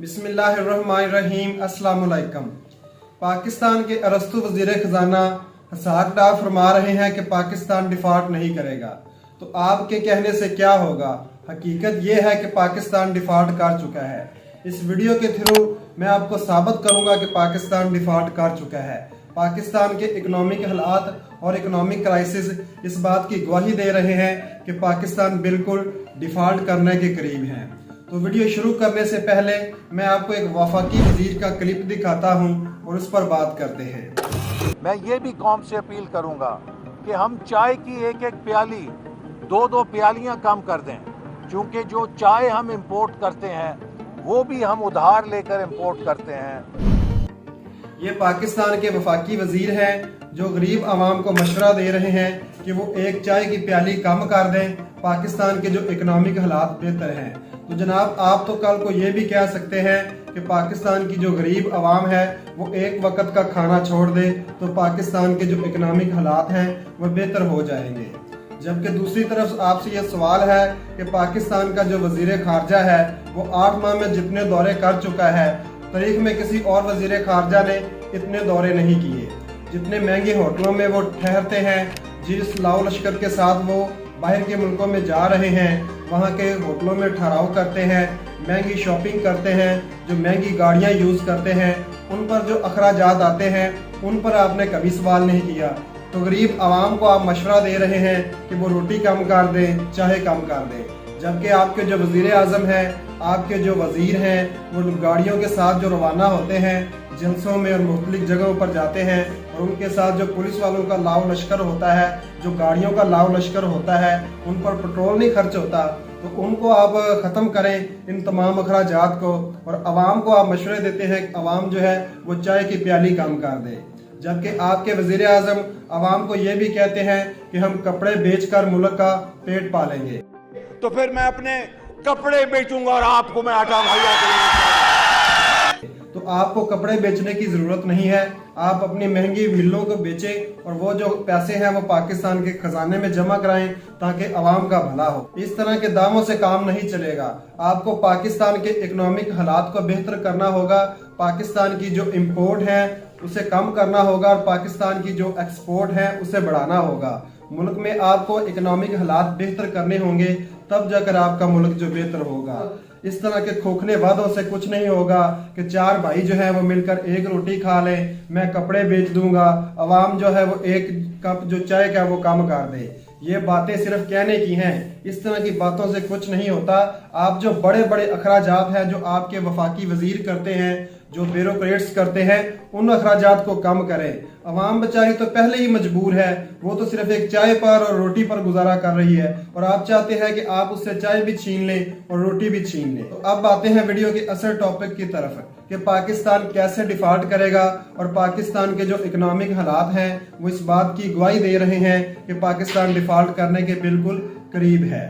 बिस्मिल्लाहिर्रहमानिर्रहीम। अस्सलाम वालेकुम। पाकिस्तान के अरस्तु वज़ीर ख़जाना हसाक डार फरमा रहे हैं कि पाकिस्तान डिफ़ॉल्ट नहीं करेगा, तो आपके कहने से क्या होगा? हकीकत ये है कि पाकिस्तान डिफ़ॉल्ट कर चुका है। इस वीडियो के थ्रू मैं आपको साबित करूंगा कि पाकिस्तान डिफ़ॉल्ट कर चुका है। पाकिस्तान के इकोनॉमिक हालात और इकोनॉमिक क्राइसिस इस बात की गवाही दे रहे हैं कि पाकिस्तान बिल्कुल डिफ़ॉल्ट करने के करीब है। तो वीडियो शुरू करने से पहले मैं आपको एक वफाकी वजीर का क्लिप दिखाता हूं और उस पर बात करते हैं। मैं ये भी कौम से अपील करूंगा कि हम चाय की एक एक प्याली दो प्यालियां कम कर दें, क्योंकि जो चाय हम इंपोर्ट करते हैं वो भी हम उधार लेकर इंपोर्ट करते हैं। ये पाकिस्तान के वफाकी वजीर हैं जो गरीब आवाम को मशवरा दे रहे हैं कि वो एक चाय की प्याली कम कर दें। पाकिस्तान के जो इकोनॉमिक हालात बेहतर हैं, तो जनाब आप तो कल को ये भी कह सकते हैं कि पाकिस्तान की जो गरीब आवाम है वो एक वक्त का खाना छोड़ दे, तो पाकिस्तान के जो इकोनॉमिक हालात हैं वो बेहतर हो जाएंगे। जबकि दूसरी तरफ आपसे ये सवाल है कि पाकिस्तान का जो वजीर खारजा है वो 8 माह में जितने दौरे कर चुका है, तारीख में किसी और वजीर खारजा ने इतने दौरे नहीं किए। जितने महंगे होटलों में वो ठहरते हैं, जिस लाओ लश्कर के साथ वो बाहर के मुल्कों में जा रहे हैं, वहाँ के होटलों में ठहराव करते हैं, महंगी शॉपिंग करते हैं, जो महंगी गाड़ियाँ यूज़ करते हैं, उन पर जो अखराजात आते हैं उन पर आपने कभी सवाल नहीं किया। तो गरीब आवाम को आप मशवरा दे रहे हैं कि वो रोटी कम कर दें, चाहे कम कर दें। जबकि आपके जो वज़ीर आज़म हैं, आपके जो वज़ीर हैं, वो गाड़ियों के साथ जो रवाना होते हैं, जलसों में और मुख्तलिफ जगहों पर जाते हैं, और उनके साथ जो पुलिस वालों का लाव लश्कर होता है, जो गाड़ियों का लाव लश्कर होता है, उन पर पेट्रोल नहीं खर्च होता। तो उनको आप ख़त्म करें इन तमाम अखराजात को, और आवाम को आप मशवरे देते हैं कि आवाम जो है वो चाय की प्याली कम कर दे। जबकि आपके वज़ीर आज़म आवाम को ये भी कहते हैं कि हम कपड़े बेचकर मुल्क का पेट पालेंगे। तो फिर मैं अपने कपड़े बेचूंगा और आपको मैं आटा मुहैया करूंगा। तो आपको कपड़े बेचने की ज़रूरत नहीं है, आप अपनी महंगी मिलों को बेचें और वो जो पैसे हैं वो पाकिस्तान के खजाने में जमा कराएं ताकि आवाम का भला हो। इस तरह के दामों से काम नहीं चलेगा। आपको पाकिस्तान के इकोनॉमिक हालात को बेहतर करना होगा, पाकिस्तान की जो इम्पोर्ट है उसे कम करना होगा और पाकिस्तान की जो एक्सपोर्ट है उसे बढ़ाना होगा। मुल्क में आपको इकोनॉमिक हालात बेहतर करने होंगे, तब जाकर आपका मुल्क जो बेहतर होगा। इस तरह के खोखले वादों से कुछ नहीं होगा कि 4 भाई जो है वो मिलकर एक रोटी खा लें, मैं कपड़े बेच दूंगा, आवाम जो है वो एक कप जो चाय का वो कम कर दे। ये बातें सिर्फ कहने की हैं, इस तरह की बातों से कुछ नहीं होता। आप जो बड़े बड़े अखराजात हैं जो आपके वफाकी वजीर करते हैं, जो ब्यूरोक्रेट्स करते हैं, उन अखराजात को कम करें। अवाम बेचारी तो पहले ही मजबूर है, वो तो सिर्फ एक चाय पर और रोटी पर गुजारा कर रही है, और आप चाहते हैं कि आप उससे चाय भी छीन लें और रोटी भी छीन लें। तो अब आते हैं वीडियो के असल टॉपिक की तरफ कि पाकिस्तान कैसे डिफॉल्ट करेगा, और पाकिस्तान के जो इकोनॉमिक हालात हैं वो इस बात की गवाही दे रहे हैं कि पाकिस्तान डिफॉल्ट करने के बिल्कुल करीब है।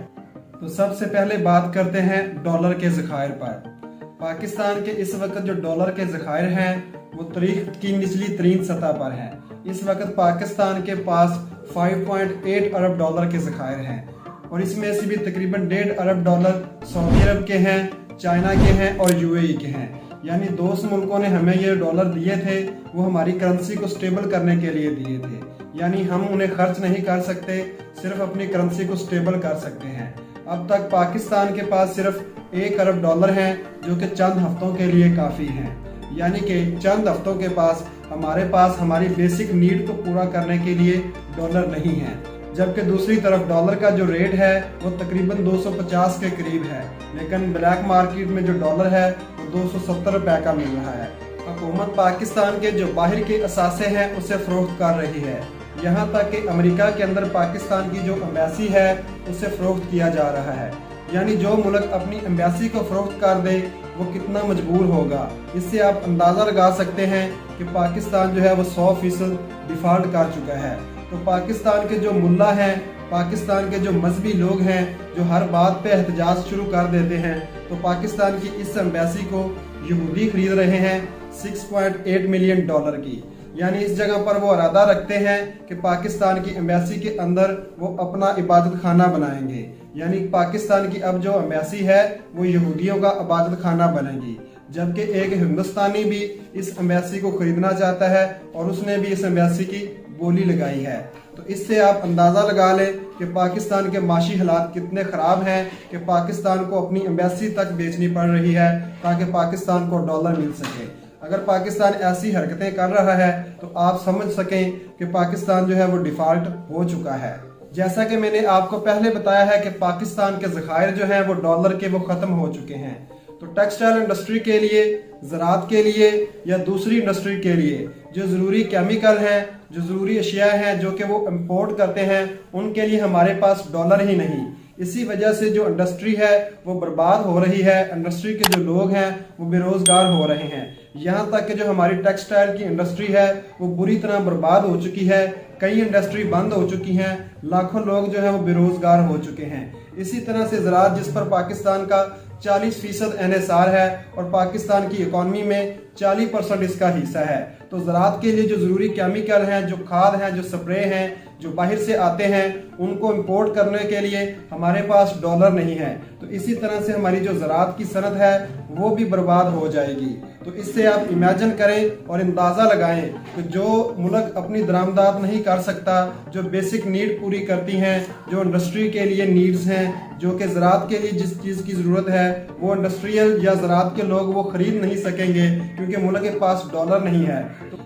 तो सबसे पहले बात करते हैं डॉलर के ज़खायर पर। पाकिस्तान के इस वक्त जो डॉलर के ज़खायर हैं वो तारीख की निचली तरीन सतह पर है। इस वक्त पाकिस्तान के पास 5.8 अरब डॉलर के ज़खायर हैं, और इसमें से भी तकरीबन 1.5 अरब डॉलर सऊदी अरब के हैं, चाइना के हैं और यूएई के हैं। यानी दोस्त मुल्कों ने हमें ये डॉलर दिए थे, वो हमारी करेंसी को स्टेबल करने के लिए दिए थे। यानी हम उन्हें खर्च नहीं कर सकते, सिर्फ अपनी करेंसी को स्टेबल कर सकते हैं। अब तक पाकिस्तान के पास सिर्फ 1 अरब डॉलर हैं, जो कि चंद हफ्तों के लिए काफ़ी हैं। यानी कि चंद हफ्तों के पास हमारे पास हमारी बेसिक नीड को पूरा करने के लिए डॉलर नहीं है। जबकि दूसरी तरफ डॉलर का जो रेट है वो तकरीबन 250 के करीब है, लेकिन ब्लैक मार्केट में जो डॉलर है वो 270 रुपए का मिल रहा है। हुकूमत पाकिस्तान के जो बाहर के असासे हैं उसे फ़रोख्त कर रही है। यहाँ तक कि अमेरिका के अंदर पाकिस्तान की जो एम्बेसी है उसे फ़रोख्त किया जा रहा है। यानी जो मुल्क अपनी एम्बेसी को फ़रोख्त कर दे वो कितना मजबूर होगा। इससे आप अंदाज़ा लगा सकते हैं कि पाकिस्तान जो है वो 100% डिफ़ॉल्ट कर चुका है। तो पाकिस्तान के जो मुल्ला हैं, पाकिस्तान के जो मजहबी लोग हैं, जो हर बात पे एहतजाज शुरू कर देते हैं, तो पाकिस्तान की इस एम्बेसी को यहूदी खरीद रहे हैं 6.8 मिलियन डॉलर की। यानी इस जगह पर वो इरादा रखते हैं कि पाकिस्तान की एम्बेसी के अंदर वो अपना इबादत खाना बनाएंगे। यानी पाकिस्तान की अब जो एम्बेसी है वो यहूदियों का इबादत खाना बनेगी। जबकि एक हिंदुस्तानी भी इस एम्बेसी को खरीदना चाहता है और उसने भी इस एम्बेसी की बोली लगाई है। तो इससे आप अंदाज़ा लगा लें कि पाकिस्तान के माशी हालात कितने ख़राब हैं कि पाकिस्तान को अपनी एम्बेसी तक बेचनी पड़ रही है ताकि पाकिस्तान को डॉलर मिल सके। अगर पाकिस्तान ऐसी हरकतें कर रहा है तो आप समझ सकें कि पाकिस्तान जो है वो डिफ़ॉल्ट हो चुका है। जैसा कि मैंने आपको पहले बताया है कि पाकिस्तान के ज़खायर जो हैं वो डॉलर के वो ख़त्म हो चुके हैं। तो टेक्सटाइल इंडस्ट्री के लिए, ज़राअत के लिए या दूसरी इंडस्ट्री के लिए जो ज़रूरी केमिकल हैं, जो ज़रूरी अशिया हैं जो कि वो इंपोर्ट करते हैं, उनके लिए हमारे पास डॉलर ही नहीं। इसी वजह से जो इंडस्ट्री है वो बर्बाद हो रही है, इंडस्ट्री के जो लोग हैं वो बेरोज़गार हो रहे हैं। यहाँ तक कि जो हमारी टेक्सटाइल की इंडस्ट्री है वो बुरी तरह बर्बाद हो चुकी है, कई इंडस्ट्री बंद हो चुकी हैं, लाखों लोग जो हैं वो बेरोज़गार हो चुके हैं। इसी तरह से ज़राअत जिस पर पाकिस्तान का 40% एनएसआर है और पाकिस्तान की इकॉनमी में 40% इसका हिस्सा है, तो ज़राअत के लिए जो ज़रूरी केमिकल हैं, जो खाद हैं, जो स्प्रे हैं, जो बाहर से आते हैं, उनको इंपोर्ट करने के लिए हमारे पास डॉलर नहीं है। तो इसी तरह से हमारी जो ज़राअत की सनत है वो भी बर्बाद हो जाएगी। तो इससे आप इमेजिन करें और अंदाज़ा लगाएं कि जो मुल्क अपनी दरामदात नहीं कर सकता, जो बेसिक नीड पूरी करती हैं, जो इंडस्ट्री के लिए नीड्स हैं, जो कि ज़राअत के लिए जिस चीज़ की ज़रूरत है वो इंडस्ट्रियल या ज़राअत के लोग वो ख़रीद नहीं सकेंगे क्योंकि मुल्क के पास डॉलर नहीं है।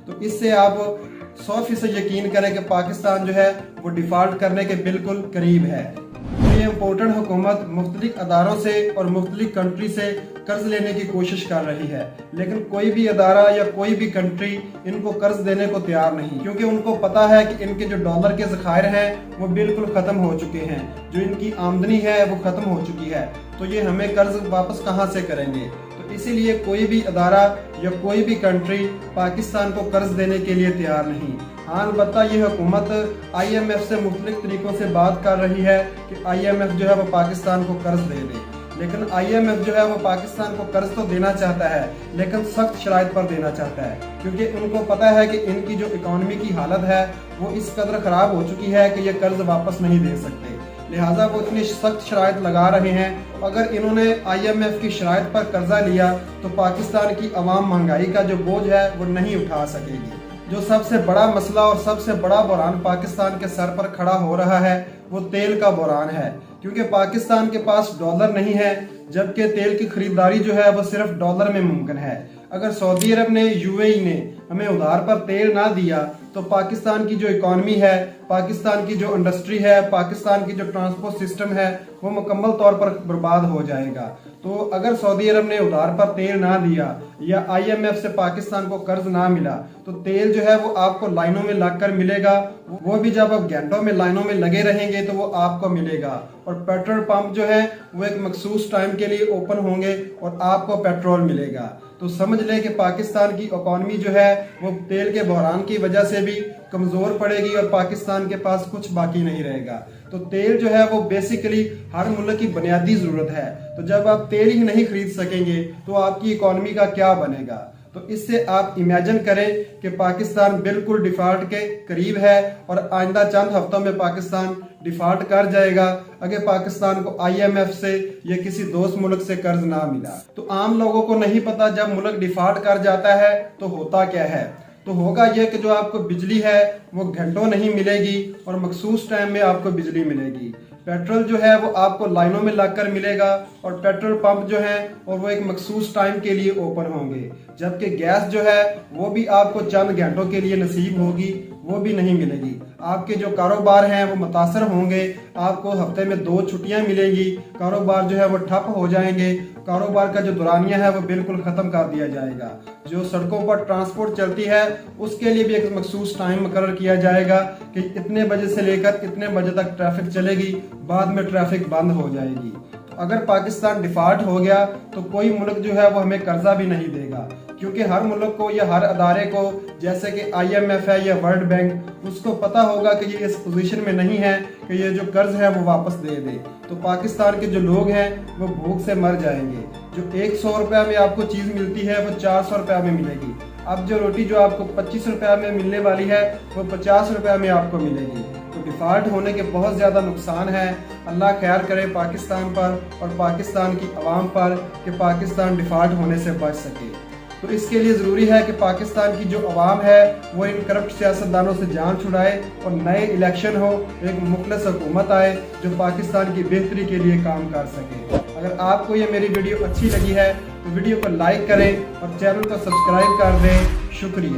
तो इससे आप 100% यकीन करें कि पाकिस्तान जो है वो डिफ़ॉल्ट करने के बिल्कुल करीब है। ये इम्पोर्टेड हुकूमत मुख्तलिफ अदारों से और मुख्तलिफ कंट्री से कर्ज लेने की कोशिश कर रही है, लेकिन कोई भी अदारा या कोई भी कंट्री इनको कर्ज देने को तैयार नहीं, क्योंकि उनको पता है कि इनके जो डॉलर के ज़खायर हैं वो बिल्कुल ख़त्म हो चुके हैं, जो इनकी आमदनी है वो ख़त्म हो चुकी है। तो ये हमें कर्ज वापस कहाँ से करेंगे? तो इसीलिए कोई भी अदारा या कोई भी कंट्री पाकिस्तान को कर्ज देने के लिए तैयार नहीं। हाँ, अलबत्ता ये हुकूमत IMF से मुख्तलिफ तरीक़ों से बात कर रही है कि IMF जो है वो पाकिस्तान को कर्ज दे दे, लेकिन IMF जो है वो पाकिस्तान को कर्ज तो देना चाहता है लेकिन सख्त शराइत पर देना चाहता है, क्योंकि उनको पता है कि इनकी जो इकॉनमी की हालत है वो इस कदर ख़राब हो चुकी है कि ये कर्ज वापस नहीं दे सकते, लिहाजा वो इतनी सख्त शराइत लगा रहे हैं। अगर इन्होंने IMF की शराइत पर कर्जा लिया तो पाकिस्तान की आवाम महंगाई का जो बोझ है वो नहीं उठा सकेगी। जो सबसे बड़ा मसला और सबसे बड़ा बुरान पाकिस्तान के सर पर खड़ा हो रहा है वो तेल का बुरान है, क्योंकि पाकिस्तान के पास डॉलर नहीं है, जबकि तेल की खरीदारी जो है वो सिर्फ डॉलर में मुमकिन है। अगर सऊदी अरब ने, UAE ने हमें उधार पर तेल ना दिया तो पाकिस्तान की जो इकॉनमी है, पाकिस्तान की जो इंडस्ट्री है, पाकिस्तान की जो ट्रांसपोर्ट सिस्टम है वो मुकम्मल तौर पर बर्बाद हो जाएगा। तो अगर सऊदी अरब ने उधार पर तेल ना दिया या IMF से पाकिस्तान को कर्ज ना मिला तो तेल जो है वो आपको लाइनों में लगकर मिलेगा, वो भी जब आप घंटों में लाइनों में लगे रहेंगे तो वो आपको मिलेगा। और पेट्रोल पंप जो है वो एक मखसूस टाइम के लिए ओपन होंगे और आपको पेट्रोल मिलेगा। तो समझ लें कि पाकिस्तान की इकॉनमी जो है वो तेल के बहरान की वजह से भी कमज़ोर पड़ेगी और पाकिस्तान के पास कुछ बाकी नहीं रहेगा। तो तेल जो है वो बेसिकली हर मुल्क की बुनियादी ज़रूरत है, तो जब आप तेल ही नहीं खरीद सकेंगे तो आपकी इकॉनमी का क्या बनेगा? तो इससे आप इमेजिन करें कि पाकिस्तान बिल्कुल डिफ़ॉल्ट के करीब है और आइंदा चंद हफ्तों में पाकिस्तान डिफ़ॉल्ट कर जाएगा अगर पाकिस्तान को IMF से या किसी दोस्त मुल्क से कर्ज ना मिला। तो आम लोगों को नहीं पता जब मुल्क डिफ़ॉल्ट कर जाता है तो होता क्या है। तो होगा यह कि जो आपको बिजली है वो घंटों नहीं मिलेगी और मखसूस टाइम में आपको बिजली मिलेगी। पेट्रोल जो है वो आपको लाइनों में लगकर मिलेगा और पेट्रोल पंप जो है और वो एक मखसूस टाइम के लिए ओपन होंगे, जबकि गैस जो है वो भी आपको चंद घंटों के लिए नसीब होगी, वो भी नहीं मिलेगी। आपके जो कारोबार हैं वो मुतासर होंगे, आपको हफ्ते में 2 छुट्टियां मिलेंगी, कारोबार जो है वो ठप हो जाएंगे, कारोबार का जो दुरानिया है वो बिल्कुल ख़त्म कर दिया जाएगा। जो सड़कों पर ट्रांसपोर्ट चलती है उसके लिए भी एक मखसूस टाइम मुकर्रर किया जाएगा कि इतने बजे से लेकर इतने बजे तक ट्रैफिक चलेगी, बाद में ट्रैफिक बंद हो जाएगी। तो अगर पाकिस्तान डिफ़ॉल्ट हो गया तो कोई मुल्क जो है वो हमें कर्जा भी नहीं देगा, क्योंकि हर मुल्क को या हर अदारे को, जैसे कि IMF है या वर्ल्ड बैंक, उसको पता होगा कि ये इस पोजीशन में नहीं है कि ये जो कर्ज है वो वापस दे दे। तो पाकिस्तान के जो लोग हैं वो भूख से मर जाएंगे। जो 100 रुपया में आपको चीज़ मिलती है वो 400 रुपया में मिलेगी। अब जो रोटी जो आपको 25 रुपया में मिलने वाली है वो 50 रुपया में आपको मिलेगी। तो डिफ़ॉल्ट होने के बहुत ज़्यादा नुकसान है। अल्लाह खैर करे पाकिस्तान पर और पाकिस्तान की आवाम पर कि पाकिस्तान डिफ़ॉल्ट होने से बच सके। तो इसके लिए ज़रूरी है कि पाकिस्तान की जो अवाम है वो इन करप्ट सियासतदानों से जान छुड़ाए और नए इलेक्शन हो, एक मुखलिस हुकूमत आए जो पाकिस्तान की बेहतरी के लिए काम कर सके। अगर आपको ये मेरी वीडियो अच्छी लगी है तो वीडियो को लाइक करें और चैनल को सब्सक्राइब कर दें। शुक्रिया।